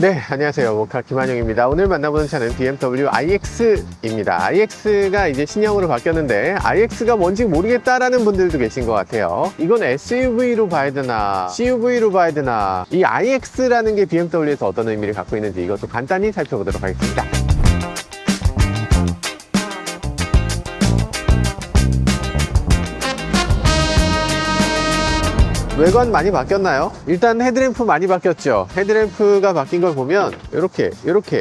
네, 안녕하세요. 모카 김한영입니다. 오늘 만나보는 차는 BMW iX입니다. iX가 이제 신형으로 바뀌었는데 iX가 뭔지 모르겠다라는 분들도 계신 것 같아요. 이건 SUV로 봐야 되나 CUV로 봐야 되나, 이 iX라는 게 BMW에서 어떤 의미를 갖고 있는지 이것도 간단히 살펴보도록 하겠습니다. 외관 많이 바뀌었나요? 일단 헤드램프 많이 바뀌었죠. 헤드램프가 바뀐 걸 보면 이렇게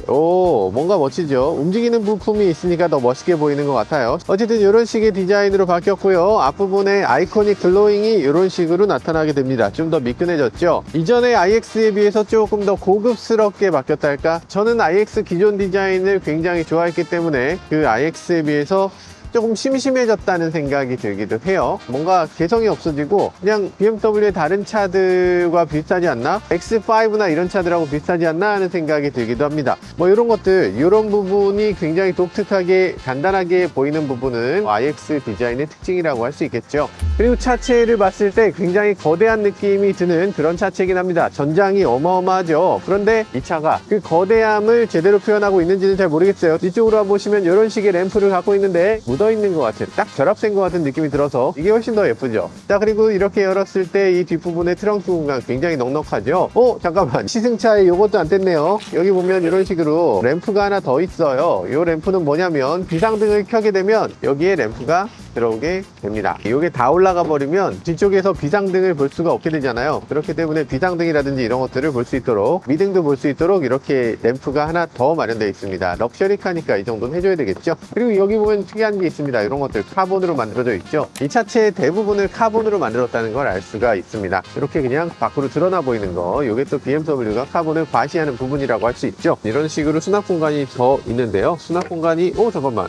뭔가 멋지죠. 움직이는 부품이 있으니까 더 멋있게 보이는 것 같아요. 어쨌든 이런 식의 디자인으로 바뀌었고요. 앞부분에 아이코닉 글로잉이 이런 식으로 나타나게 됩니다. 좀 더 미끈해졌죠. 이전의 iX에 비해서 조금 더 고급스럽게 바뀌었다 할까? 저는 iX 기존 디자인을 굉장히 좋아했기 때문에 그 iX에 비해서 조금 심심해졌다는 생각이 들기도 해요. 뭔가 개성이 없어지고 그냥 BMW의 다른 차들과 비슷하지 않나? X5나 이런 차들하고 비슷하지 않나 하는 생각이 들기도 합니다. 뭐 이런 것들, 이런 부분이 굉장히 독특하게 간단하게 보이는 부분은 iX 디자인의 특징이라고 할 수 있겠죠. 그리고 차체를 봤을 때 굉장히 거대한 느낌이 드는 그런 차체이긴 합니다. 전장이 어마어마하죠. 그런데 이 차가 그 거대함을 제대로 표현하고 있는지는 잘 모르겠어요. 뒤쪽으로 보시면 이런 식의 램프를 갖고 있는데 있는 것 같은, 딱 결합된 것 같은 느낌이 들어서 이게 훨씬 더 예쁘죠. 자, 그리고 이렇게 열었을 때 이 뒷부분의 트렁크 공간 굉장히 넉넉하죠. 잠깐만, 시승차에 이것도 안 뗐네요. 여기 보면 이런 식으로 램프가 하나 더 있어요. 이 램프는 뭐냐면 비상등을 켜게 되면 여기에 램프가 들어오게 됩니다. 이게 다 올라가 버리면 뒤쪽에서 비상등을 볼 수가 없게 되잖아요. 그렇기 때문에 비상등이라든지 이런 것들을 볼 수 있도록, 미등도 볼 수 있도록 이렇게 램프가 하나 더 마련되어 있습니다. 럭셔리카니까 이 정도는 해줘야 되겠죠. 그리고 여기 보면 특이한 게 있습니다. 이런 것들 카본으로 만들어져 있죠. 이 차체의 대부분을 카본으로 만들었다는 걸 알 수가 있습니다. 이렇게 그냥 밖으로 드러나 보이는 거, 이게 또 BMW가 카본을 과시하는 부분이라고 할 수 있죠. 이런 식으로 수납 공간이 더 있는데요. 수납 공간이 잠깐만,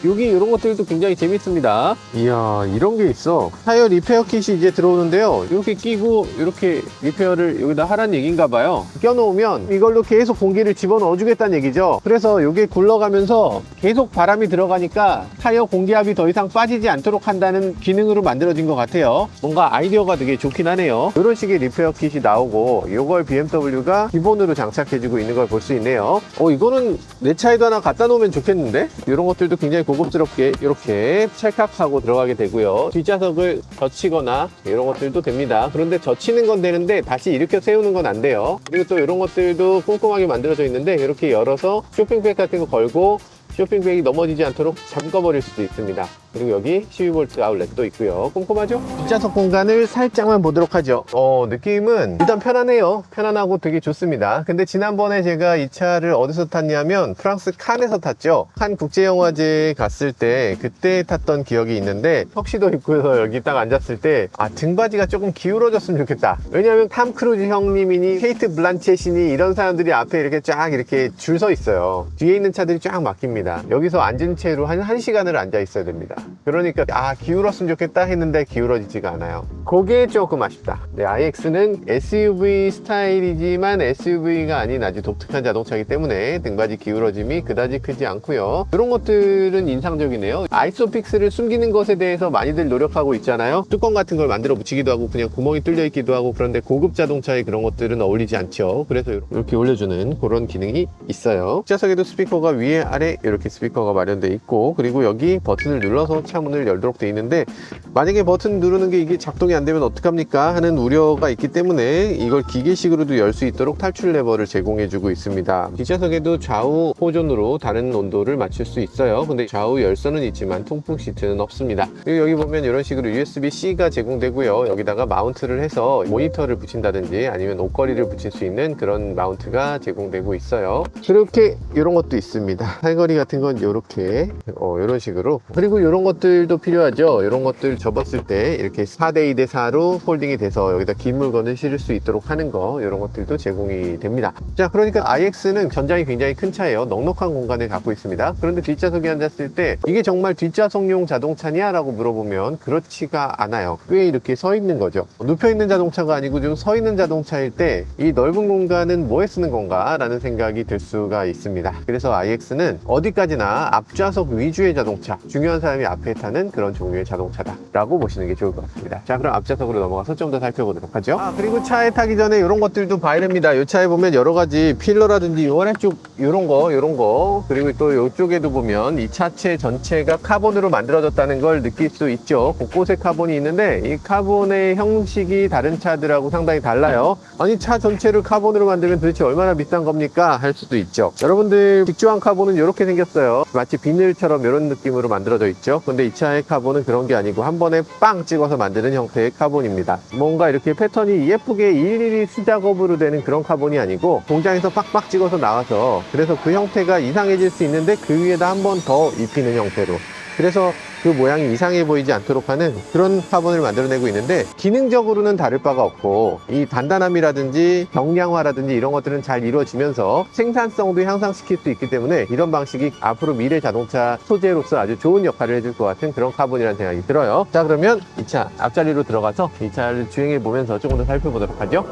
여기 이런 것들도 굉장히 재밌습니다. 이야, 이런 게 있어. 타이어 리페어 킷이 이제 들어오는데요. 이렇게 끼고 이렇게 리페어를 여기다 하라는 얘기인가 봐요. 껴놓으면 이걸로 계속 공기를 집어넣어 주겠다는 얘기죠. 그래서 이게 굴러가면서 계속 바람이 들어가니까 타이어 공기압이 더 이상 빠지지 않도록 한다는 기능으로 만들어진 것 같아요. 뭔가 아이디어가 되게 좋긴 하네요. 이런 식의 리페어 킷이 나오고 이걸 BMW가 기본으로 장착해주고 있는 걸 볼 수 있네요. 이거는 내 차에도 하나 갖다 놓으면 좋겠는데? 이런 것들도 굉장히 고급스럽게 이렇게 찰칵하고 들어가게 되고요. 뒷좌석을 젖히거나 이런 것들도 됩니다. 그런데 젖히는 건 되는데 다시 일으켜 세우는 건 안 돼요. 그리고 또 이런 것들도 꼼꼼하게 만들어져 있는데 이렇게 열어서 쇼핑백 같은 거 걸고 쇼핑백이 넘어지지 않도록 잠궈버릴 수도 있습니다. 그리고 여기 12V 아울렛도 있고요. 꼼꼼하죠? 뒷좌석 공간을 살짝만 보도록 하죠. 느낌은 일단 편안해요. 편안하고 되게 좋습니다. 근데 지난번에 제가 이 차를 어디서 탔냐면 프랑스 칸에서 탔죠. 칸 국제영화제 갔을 때 그때 탔던 기억이 있는데, 턱시도 입고서 여기 딱 앉았을 때 등바지가 조금 기울어졌으면 좋겠다. 왜냐하면 탐 크루즈 형님이니 케이트 블란쳇이니 이런 사람들이 앞에 이렇게 쫙 이렇게 줄 서 있어요. 뒤에 있는 차들이 쫙 막힙니다. 여기서 앉은 채로 한 1시간을 앉아 있어야 됩니다. 그러니까 기울었으면 좋겠다 했는데 기울어지지가 않아요. 그게 조금 아쉽다. 네, iX는 SUV 스타일이지만 SUV가 아닌 아주 독특한 자동차이기 때문에 등받이 기울어짐이 그다지 크지 않고요. 이런 것들은 인상적이네요. 아이소픽스를 숨기는 것에 대해서 많이들 노력하고 있잖아요. 뚜껑 같은 걸 만들어 붙이기도 하고 그냥 구멍이 뚫려 있기도 하고, 그런데 고급 자동차에 그런 것들은 어울리지 않죠. 그래서 이렇게 올려주는 그런 기능이 있어요. 뒷좌석에도 스피커가 위에 아래 이렇게 스피커가 마련되어 있고, 그리고 여기 버튼을 눌러서 차문을 열도록 되어 있는데, 만약에 버튼 누르는 게 이게 작동이 안 되면 어떡합니까 하는 우려가 있기 때문에 이걸 기계식으로도 열 수 있도록 탈출 레버를 제공해 주고 있습니다. 뒷좌석에도 좌우 호존으로 다른 온도를 맞출 수 있어요. 근데 좌우 열선은 있지만 통풍 시트는 없습니다. 그리고 여기 보면 이런 식으로 USB-C가 제공되고요. 여기다가 마운트를 해서 모니터를 붙인다든지 아니면 옷걸이를 붙일 수 있는 그런 마운트가 제공되고 있어요. 그렇게 이런 것도 있습니다. 팔걸이 같은 건 이렇게 이런 식으로. 그리고 이런 것들도 필요하죠. 이런 것들 접었을 때 이렇게 4대2 대 4로 폴딩이 돼서 여기다 긴 물건을 실을 수 있도록 하는 거, 이런 것들도 제공이 됩니다. 자, 그러니까 iX는 전장이 굉장히 큰 차예요. 넉넉한 공간을 갖고 있습니다. 그런데 뒷좌석에 앉았을 때 이게 정말 뒷좌석용 자동차냐 라고 물어보면 그렇지가 않아요. 꽤 이렇게 서 있는 거죠. 눕혀 있는 자동차가 아니고 좀 서 있는 자동차일 때 이 넓은 공간은 뭐에 쓰는 건가 라는 생각이 들 수가 있습니다. 그래서 iX는 어디까지나 앞좌석 위주의 자동차, 중요한 사람이 사람이 앞에 타는 그런 종류의 자동차다라고 보시는 게 좋을 것 같습니다. 자, 그럼 앞좌석으로 넘어가서 좀 더 살펴보도록 하죠. 그리고 차에 타기 전에 이런 것들도 봐야 됩니다. 이 차에 보면 여러 가지 필러라든지 요 아래쪽 이런 거 그리고 또 이쪽에도 보면 이 차체 전체가 카본으로 만들어졌다는 걸 느낄 수 있죠. 곳곳에 카본이 있는데 이 카본의 형식이 다른 차들하고 상당히 달라요. 아니, 차 전체를 카본으로 만들면 도대체 얼마나 비싼 겁니까? 할 수도 있죠. 여러분들 직조한 카본은 이렇게 생겼어요. 마치 비늘처럼 이런 느낌으로 만들어져 있죠. 근데 이 차의 카본은 그런 게 아니고 한 번에 빵 찍어서 만드는 형태의 카본입니다. 뭔가 이렇게 패턴이 예쁘게 일일이 수작업으로 되는 그런 카본이 아니고 공장에서 빡빡 찍어서 나와서, 그래서 그 형태가 이상해질 수 있는데 그 위에다 한 번 더 입히는 형태로, 그래서 그 모양이 이상해 보이지 않도록 하는 그런 카본을 만들어내고 있는데, 기능적으로는 다를 바가 없고 이 단단함이라든지 경량화라든지 이런 것들은 잘 이루어지면서 생산성도 향상시킬 수 있기 때문에 이런 방식이 앞으로 미래 자동차 소재로서 아주 좋은 역할을 해줄 것 같은 그런 카본이라는 생각이 들어요. 자, 그러면 이 차 앞자리로 들어가서 이 차를 주행해 보면서 조금 더 살펴보도록 하죠.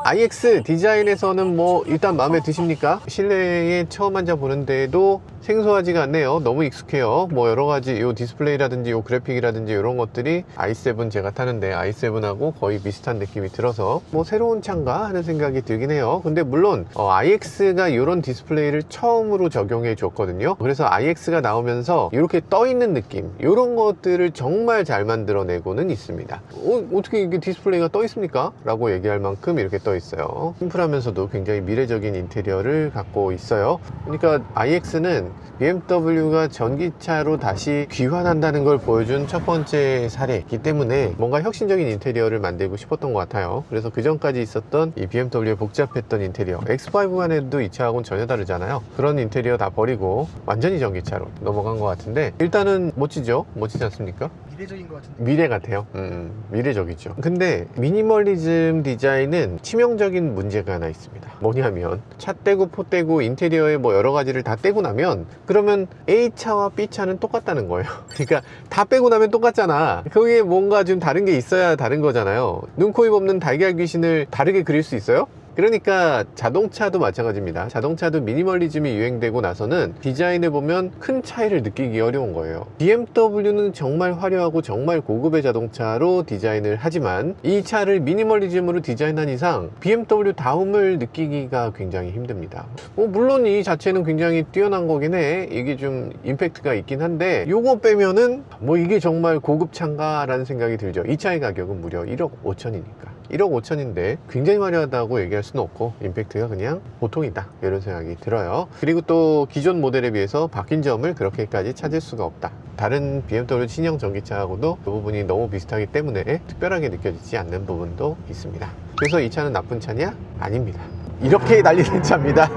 iX 디자인에서는 뭐 일단 마음에 드십니까? 실내에 처음 앉아보는데도 생소하지가 않네요. 너무 익숙해요. 뭐 여러가지 요 디스플레이라든지 요 그래픽이라든지 이런 것들이 i7 제가 타는데 i7하고 거의 비슷한 느낌이 들어서 뭐 새로운 차인가 하는 생각이 들긴 해요. 근데 물론 iX가 이런 디스플레이를 처음으로 적용해 줬거든요. 그래서 iX가 나오면서 이렇게 떠 있는 느낌, 이런 것들을 정말 잘 만들어내고는 있습니다. 어떻게 이게 디스플레이가 떠 있습니까? 라고 얘기할 만큼 이렇게 떠 있어요. 심플하면서도 굉장히 미래적인 인테리어를 갖고 있어요. 그러니까 iX는 BMW가 전기차로 다시 귀환한다는 걸 보여준 첫 번째 사례이기 때문에 뭔가 혁신적인 인테리어를 만들고 싶었던 것 같아요. 그래서 그 전까지 있었던 이 BMW의 복잡했던 인테리어, X5만 해도 이 차하고는 전혀 다르잖아요. 그런 인테리어 다 버리고 완전히 전기차로 넘어간 것 같은데, 일단은 멋지죠? 멋지지 않습니까? 미래적인 것 같은데. 미래 같아요. 미래적이죠. 근데 미니멀리즘 디자인은 치명적인 문제가 하나 있습니다. 뭐냐면 차 떼고 포 떼고 인테리어에 뭐 여러 가지를 다 떼고 나면, 그러면 A차와 B차는 똑같다는 거예요. 그러니까 다 빼고 나면 똑같잖아. 거기에 뭔가 좀 다른 게 있어야 다른 거잖아요. 눈, 코, 입 없는 달걀 귀신을 다르게 그릴 수 있어요? 그러니까 자동차도 마찬가지입니다. 자동차도 미니멀리즘이 유행되고 나서는 디자인을 보면 큰 차이를 느끼기 어려운 거예요. BMW는 정말 화려하고 정말 고급의 자동차로 디자인을 하지만 이 차를 미니멀리즘으로 디자인한 이상 BMW 다움을 느끼기가 굉장히 힘듭니다. 물론 이 자체는 굉장히 뛰어난 거긴 해. 이게 좀 임팩트가 있긴 한데, 요거 빼면은 뭐 이게 정말 고급차인가 라는 생각이 들죠. 이 차의 가격은 무려 1억 5천이니까 1억 5천인데 굉장히 화려하다고 얘기할 수는 없고 임팩트가 그냥 보통이다, 이런 생각이 들어요. 그리고 또 기존 모델에 비해서 바뀐 점을 그렇게까지 찾을 수가 없다. 다른 BMW 신형 전기차하고도 그 부분이 너무 비슷하기 때문에 특별하게 느껴지지 않는 부분도 있습니다. 그래서 이 차는 나쁜 차냐? 아닙니다. 이렇게 난리된 차입니다.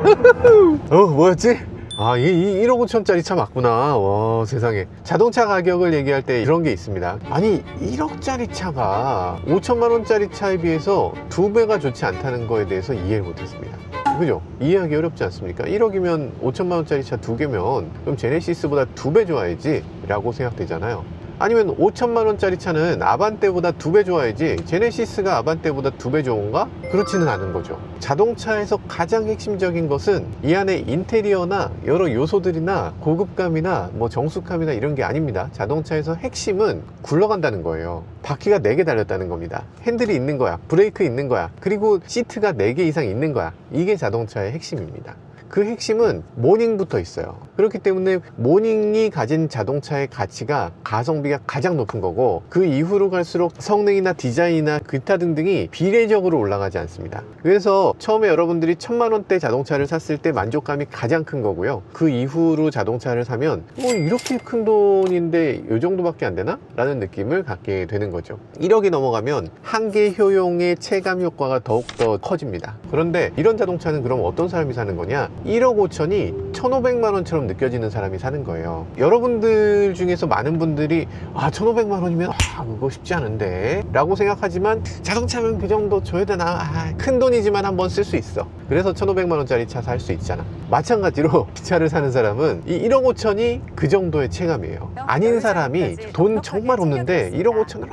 뭐였지? 이 1억 5천짜리 차 맞구나. 와, 세상에. 자동차 가격을 얘기할 때 이런 게 있습니다. 아니, 1억짜리 차가 5천만 원짜리 차에 비해서 2배가 좋지 않다는 거에 대해서 이해를 못했습니다. 그죠? 이해하기 어렵지 않습니까? 1억이면 5천만 원짜리 차 2개면 그럼 제네시스보다 2배 좋아야지 라고 생각되잖아요. 아니면 5천만 원짜리 차는 아반떼보다 2배 좋아야지 제네시스가 아반떼보다 2배 좋은가? 그렇지는 않은 거죠. 자동차에서 가장 핵심적인 것은 이 안에 인테리어나 여러 요소들이나 고급감이나 뭐 정숙함이나 이런 게 아닙니다. 자동차에서 핵심은 굴러간다는 거예요. 바퀴가 4개 달렸다는 겁니다. 핸들이 있는 거야, 브레이크 있는 거야, 그리고 시트가 4개 이상 있는 거야. 이게 자동차의 핵심입니다. 그 핵심은 모닝부터 있어요. 그렇기 때문에 모닝이 가진 자동차의 가치가 가성비가 가장 높은 거고, 그 이후로 갈수록 성능이나 디자인이나 기타 등등이 비례적으로 올라가지 않습니다. 그래서 처음에 여러분들이 1000만 원대 자동차를 샀을 때 만족감이 가장 큰 거고요. 그 이후로 자동차를 사면 이렇게 큰 돈인데 이 정도밖에 안 되나? 라는 느낌을 갖게 되는 거죠. 1억이 넘어가면 한계 효용의 체감 효과가 더욱더 커집니다. 그런데 이런 자동차는 그럼 어떤 사람이 사는 거냐? 1억 5천이 1,500만 원처럼 느껴지는 사람이 사는 거예요. 여러분들 중에서 많은 분들이 1,500만 원이면 그거 쉽지 않은데 라고 생각하지만, 자동차면 그 정도 줘야 되나, 큰 돈이지만 한번 쓸 수 있어. 그래서 1,500만 원짜리 차 살 수 있잖아. 마찬가지로 기차를 사는 사람은 이 1억 5천이 그 정도의 체감이에요. 아닌 사람이 돈 정말 없는데 1억 5천을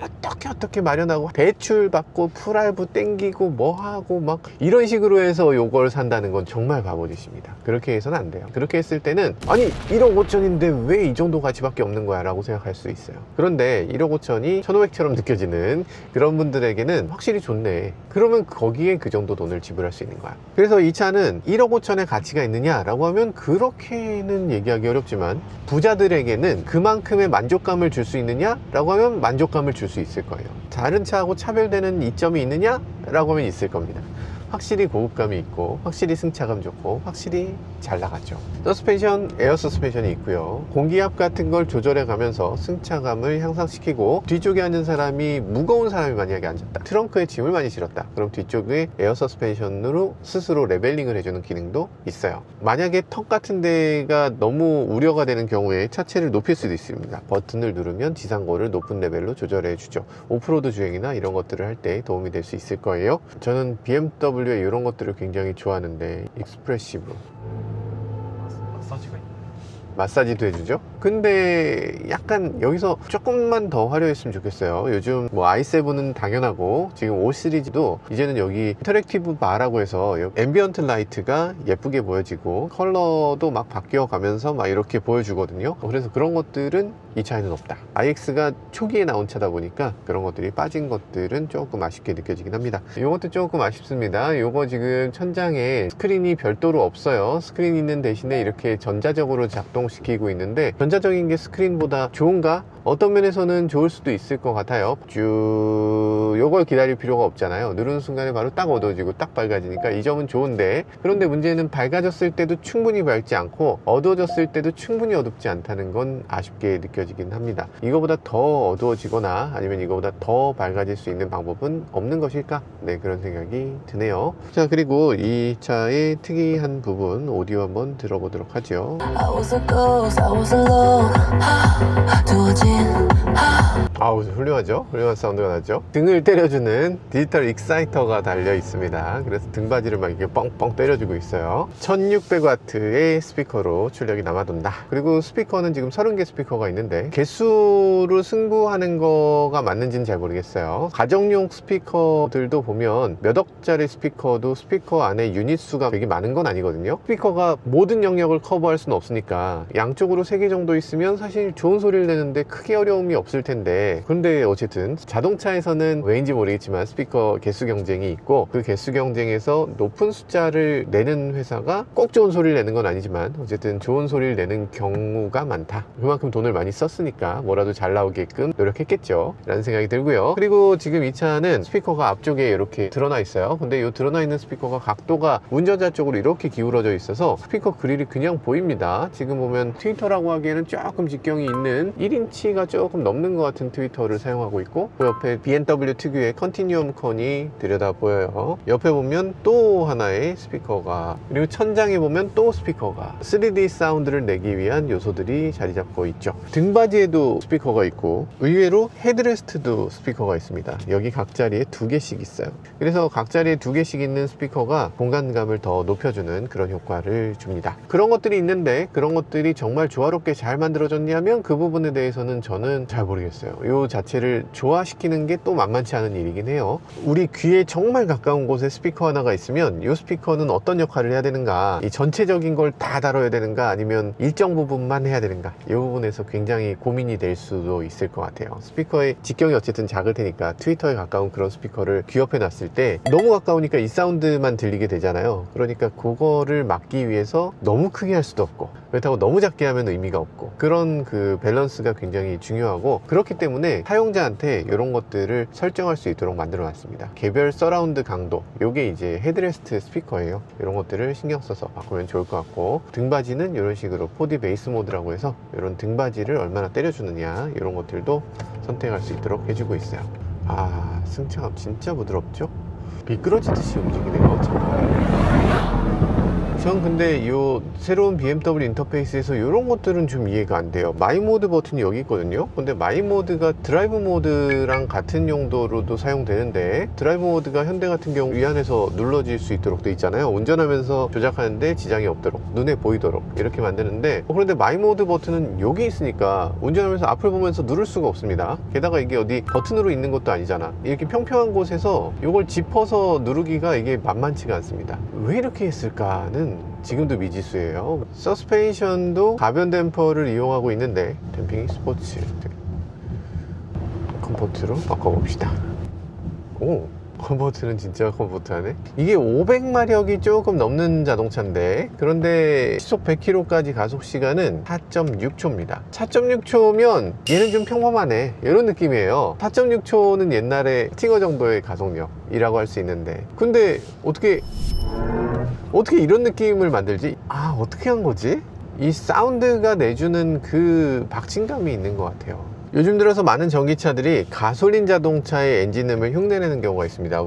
어떻게 마련하고 대출 받고 풀알부 땡기고 뭐하고 막 이런 식으로 해서 요걸 산다는 건 정말 바보짓입니다. 그렇게 해서는 안 돼요. 그렇게 했을 때는 아니 1억 5천인데 왜 이 정도 가치밖에 없는 거야 라고 생각할 수 있어요. 그런데 1억 5천이 1,500처럼 느껴지는 그런 분들에게는 확실히 좋네. 그러면 거기에 그 정도 돈을 지불할 수 있는 거야. 그래서 이 차는 1억 5천의 가치가 있느냐 라고 하면 그렇게는 얘기하기 어렵지만, 부자들에게는 그만큼의 만족감을 줄 수 있느냐 라고 하면 만족감을 줄 수 있을 거예요. 다른 차하고 차별되는 이점이 있느냐 라고 하면 있을 겁니다. 확실히 고급감이 있고, 확실히 승차감 좋고, 확실히 잘 나가죠. 서스펜션, 에어 서스펜션이 있고요. 공기압 같은 걸 조절해 가면서 승차감을 향상시키고, 뒤쪽에 앉은 사람이 무거운 사람이 만약에 앉았다, 트렁크에 짐을 많이 실었다, 그럼 뒤쪽에 에어 서스펜션으로 스스로 레벨링을 해주는 기능도 있어요. 만약에 턱 같은 데가 너무 우려가 되는 경우에 차체를 높일 수도 있습니다. 버튼을 누르면 지상고를 높은 레벨로 조절해 주죠. 오프로드 주행이나 이런 것들을 할 때 도움이 될 수 있을 거예요. 저는 BMW 이런 것들을 굉장히 좋아하는데, 익스프레시브 마사지가 있나요? 마사지도 해주죠. 근데 약간 여기서 조금만 더 화려했으면 좋겠어요. 요즘 뭐 i7은 당연하고, 지금 5 시리즈도 이제는 여기 인터랙티브 바라고 해서 앰비언트 라이트가 예쁘게 보여지고 컬러도 막 바뀌어 가면서 막 이렇게 보여주거든요. 그래서 그런 것들은 이 차에는 없다. iX가 초기에 나온 차다 보니까 그런 것들이 빠진 것들은 조금 아쉽게 느껴지긴 합니다. 이것도 조금 아쉽습니다. 요거 지금 천장에 스크린이 별도로 없어요. 스크린 있는 대신에 이렇게 전자적으로 작동시키고 있는데, 전자적인 게 스크린보다 좋은가? 어떤 면에서는 좋을 수도 있을 것 같아요. 요걸 기다릴 필요가 없잖아요. 누르는 순간에 바로 딱 어두워지고 딱 밝아지니까 이 점은 좋은데, 그런데 문제는 밝아졌을 때도 충분히 밝지 않고 어두워졌을 때도 충분히 어둡지 않다는 건 아쉽게 느껴지긴 합니다. 이거보다 더 어두워지거나 아니면 이거보다 더 밝아질 수 있는 방법은 없는 것일까? 네, 그런 생각이 드네요. 자, 그리고 이 차의 특이한 부분 오디오 한번 들어보도록 하죠. 아우, 훌륭하죠? 훌륭한 사운드가 나죠? 등을 때려주는 디지털 익사이터가 달려 있습니다. 그래서 등받이를 막 이렇게 뻥뻥 때려주고 있어요. 1600W의 스피커로 출력이 남아돈다. 그리고 스피커는 지금 30개 스피커가 있는데, 개수로 승부하는 거가 맞는지는 잘 모르겠어요. 가정용 스피커들도 보면 몇 억짜리 스피커도 스피커 안에 유닛 수가 되게 많은 건 아니거든요. 스피커가 모든 영역을 커버할 수는 없으니까 양쪽으로 3개 정도 있으면 사실 좋은 소리를 내는데 크게 어려움이 없을 텐데, 그런데 어쨌든 자동차에서는 왜인지 모르겠지만 스피커 개수 경쟁이 있고, 그 개수 경쟁에서 높은 숫자를 내는 회사가 꼭 좋은 소리를 내는 건 아니지만 어쨌든 좋은 소리를 내는 경우가 많다. 그만큼 돈을 많이 썼으니까 뭐라도 잘 나오게끔 노력했겠죠 라는 생각이 들고요. 그리고 지금 이 차는 스피커가 앞쪽에 이렇게 드러나 있어요. 근데 이 드러나 있는 스피커가 각도가 운전자 쪽으로 이렇게 기울어져 있어서 스피커 그릴이 그냥 보입니다. 지금 보면 트위터라고 하기에는 조금 직경이 있는 1인치가 조금 넘는 것 같은 트위터를 사용하고 있고, 그 옆에 BMW 특유의 컨티뉴엄 컨이 들여다 보여요. 옆에 보면 또 하나의 스피커가, 그리고 천장에 보면 또 스피커가, 3D 사운드를 내기 위한 요소들이 자리 잡고 있죠. 등받이에도 스피커가 있고, 의외로 헤드레스트도 스피커가 있습니다. 여기 각 자리에 2개씩 있어요. 그래서 각 자리에 2개씩 있는 스피커가 공간감을 더 높여주는 그런 효과를 줍니다. 그런 것들이 있는데, 그런 것들이 정말 조화롭게 잘 만들어졌냐면 그 부분에 대해서는 저는 잘 모르겠어요. 이 자체를 조화시키는 게 또 만만치 않은 일이긴 해요. 우리 귀에 정말 가까운 곳에 스피커 하나가 있으면 이 스피커는 어떤 역할을 해야 되는가, 이 전체적인 걸 다 다뤄야 되는가, 아니면 일정 부분만 해야 되는가, 이 부분에서 굉장히 고민이 될 수도 있을 것 같아요. 스피커의 직경이 어쨌든 작을 테니까 트위터에 가까운 그런 스피커를 귀 옆에 놨을 때 너무 가까우니까 이 사운드만 들리게 되잖아요. 그러니까 그거를 막기 위해서 너무 크게 할 수도 없고, 그렇다고 너무 작게 하면 의미가 없고, 그런 그 밸런스가 굉장히 중요하고, 그렇기 때문에 사용자한테 이런 것들을 설정할 수 있도록 만들어 놨습니다. 개별 서라운드 강도, 요게 이제 헤드레스트 스피커예요. 이런 것들을 신경 써서 바꾸면 좋을 것 같고, 등받이는 이런 식으로 4D 베이스 모드라고 해서 이런 등받이를 얼마나 때려주느냐, 이런 것들도 선택할 수 있도록 해주고 있어요. 아, 승차감 진짜 부드럽죠? 미끄러지듯이 움직이네요. 정말 전 근데 이 새로운 BMW 인터페이스에서 이런 것들은 좀 이해가 안 돼요. 마이 모드 버튼이 여기 있거든요. 근데 마이 모드가 드라이브 모드랑 같은 용도로도 사용되는데, 드라이브 모드가 현대 같은 경우 위안에서 눌러질 수 있도록 돼 있잖아요. 운전하면서 조작하는데 지장이 없도록, 눈에 보이도록 이렇게 만드는데, 그런데 마이 모드 버튼은 여기 있으니까 운전하면서 앞을 보면서 누를 수가 없습니다. 게다가 이게 어디 버튼으로 있는 것도 아니잖아. 이렇게 평평한 곳에서 이걸 짚어서 누르기가 이게 만만치가 않습니다. 왜 이렇게 했을까는 지금도 미지수예요. 서스펜션도 가변 댐퍼를 이용하고 있는데, 댐핑 스포츠 컴포트로 바꿔봅시다. 오, 컴포트는 진짜 컴포트하네. 이게 500마력이 조금 넘는 자동차인데, 그런데 시속 100km까지 가속 시간은 4.6초입니다 4.6초면 얘는 좀 평범하네, 이런 느낌이에요. 4.6초는 옛날에 스팅어 정도의 가속력이라고 할 수 있는데, 근데 어떻게 이런 느낌을 만들지? 아, 어떻게 한 거지? 이 사운드가 내주는 그 박진감이 있는 것 같아요. 요즘 들어서 많은 전기차들이 가솔린 자동차의 엔진음을 흉내내는 경우가 있습니다.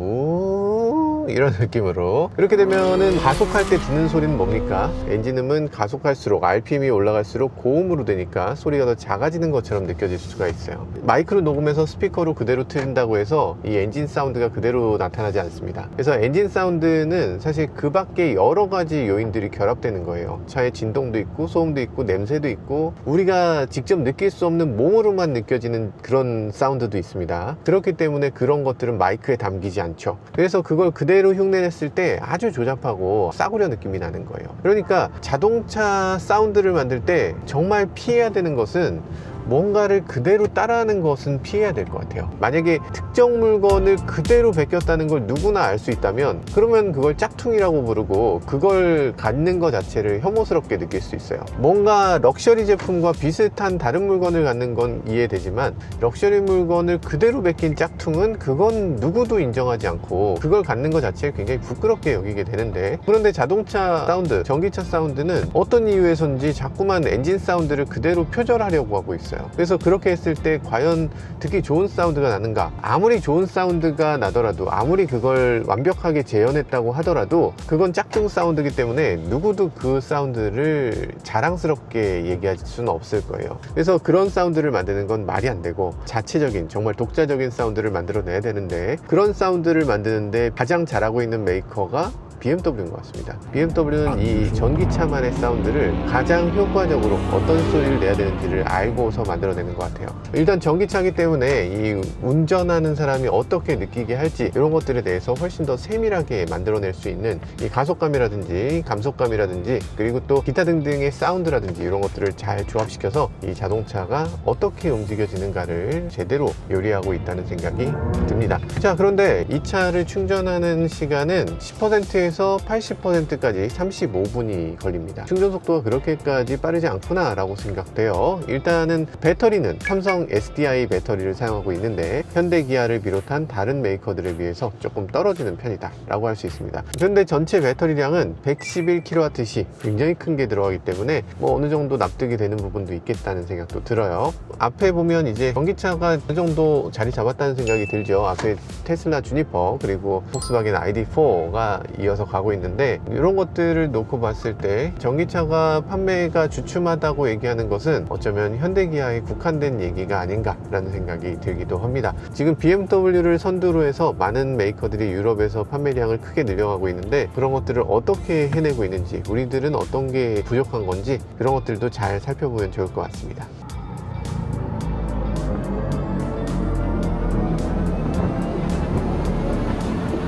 이런 느낌으로. 이렇게 되면은 가속할 때 듣는 소리는 뭡니까? 엔진음은 가속할수록, RPM이 올라갈수록 고음으로 되니까 소리가 더 작아지는 것처럼 느껴질 수가 있어요. 마이크로 녹음해서 스피커로 그대로 틀린다고 해서 이 엔진 사운드가 그대로 나타나지 않습니다. 그래서 엔진 사운드는 사실 그 밖에 여러 가지 요인들이 결합되는 거예요. 차의 진동도 있고, 소음도 있고, 냄새도 있고, 우리가 직접 느낄 수 없는 몸으로만 느껴지는 그런 사운드도 있습니다. 그렇기 때문에 그런 것들은 마이크에 담기지 않죠. 그래서 그걸 그대로 흉내냈을 때 아주 조잡하고 싸구려 느낌이 나는 거예요. 그러니까 자동차 사운드를 만들 때 정말 피해야 되는 것은, 뭔가를 그대로 따라하는 것은 피해야 될 것 같아요. 만약에 특정 물건을 그대로 베꼈다는 걸 누구나 알 수 있다면, 그러면 그걸 짝퉁이라고 부르고 그걸 갖는 것 자체를 혐오스럽게 느낄 수 있어요. 뭔가 럭셔리 제품과 비슷한 다른 물건을 갖는 건 이해되지만, 럭셔리 물건을 그대로 베낀 짝퉁은 그건 누구도 인정하지 않고 그걸 갖는 것 자체를 굉장히 부끄럽게 여기게 되는데, 그런데 자동차 사운드, 전기차 사운드는 어떤 이유에서인지 자꾸만 엔진 사운드를 그대로 표절하려고 하고 있어요. 그래서 그렇게 했을 때 과연 듣기 좋은 사운드가 나는가? 아무리 좋은 사운드가 나더라도, 아무리 그걸 완벽하게 재현했다고 하더라도 그건 짝퉁 사운드이기 때문에 누구도 그 사운드를 자랑스럽게 얘기할 수는 없을 거예요. 그래서 그런 사운드를 만드는 건 말이 안 되고, 자체적인, 정말 독자적인 사운드를 만들어내야 되는데, 그런 사운드를 만드는데 가장 잘하고 있는 메이커가 BMW인 것 같습니다. BMW는 이 전기차만의 사운드를 가장 효과적으로 어떤 소리를 내야 되는지를 알고서 만들어내는 것 같아요. 일단 전기차이기 때문에 이 운전하는 사람이 어떻게 느끼게 할지, 이런 것들에 대해서 훨씬 더 세밀하게 만들어낼 수 있는 이 가속감이라든지 감속감이라든지, 그리고 또 기타 등등의 사운드라든지, 이런 것들을 잘 조합시켜서 이 자동차가 어떻게 움직여지는가를 제대로 요리하고 있다는 생각이 듭니다. 자, 그런데 이 차를 충전하는 시간은 10%에서 80%까지 35분이 걸립니다. 충전 속도가 그렇게까지 빠르지 않구나 라고 생각돼요. 일단은 배터리는 삼성 SDI 배터리를 사용하고 있는데, 현대 기아를 비롯한 다른 메이커들에 비해서 조금 떨어지는 편이다 라고 할 수 있습니다. 그런데 전체 배터리량은 111kWh, 굉장히 큰 게 들어가기 때문에 어느 정도 납득이 되는 부분도 있겠다는 생각도 들어요. 앞에 보면 이제 전기차가 어느 정도 자리 잡았다는 생각이 들죠. 앞에 테슬라 주니퍼, 그리고 폭스바겐 ID4가 이어서 가고 있는데, 이런 것들을 놓고 봤을 때 전기차가 판매가 주춤하다고 얘기하는 것은 어쩌면 현대기아에 국한된 얘기가 아닌가 라는 생각이 들기도 합니다. 지금 BMW를 선두로 해서 많은 메이커들이 유럽에서 판매량을 크게 늘려가고 있는데, 그런 것들을 어떻게 해내고 있는지, 우리들은 어떤 게 부족한 건지, 그런 것들도 잘 살펴보면 좋을 것 같습니다.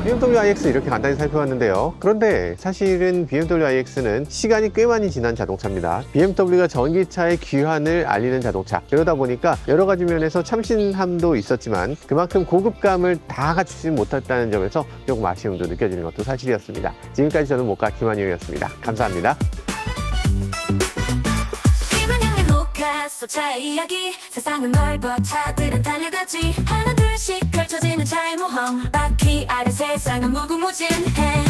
BMW iX 이렇게 간단히 살펴봤는데요. 그런데 사실은 BMW iX는 시간이 꽤 많이 지난 자동차입니다. BMW가 전기차의 귀환을 알리는 자동차, 그러다 보니까 여러 가지 면에서 참신함도 있었지만 그만큼 고급감을 다 갖추지 못했다는 점에서 조금 아쉬움도 느껴지는 것도 사실이었습니다. 지금까지 저는 모카 김한용이었습니다. 감사합니다. 차의 이야기, 세상은 넓어 차들은 달려가지, 하나 둘씩 펼쳐지는 차의 모험, 바퀴 아래 세상은 무궁무진해.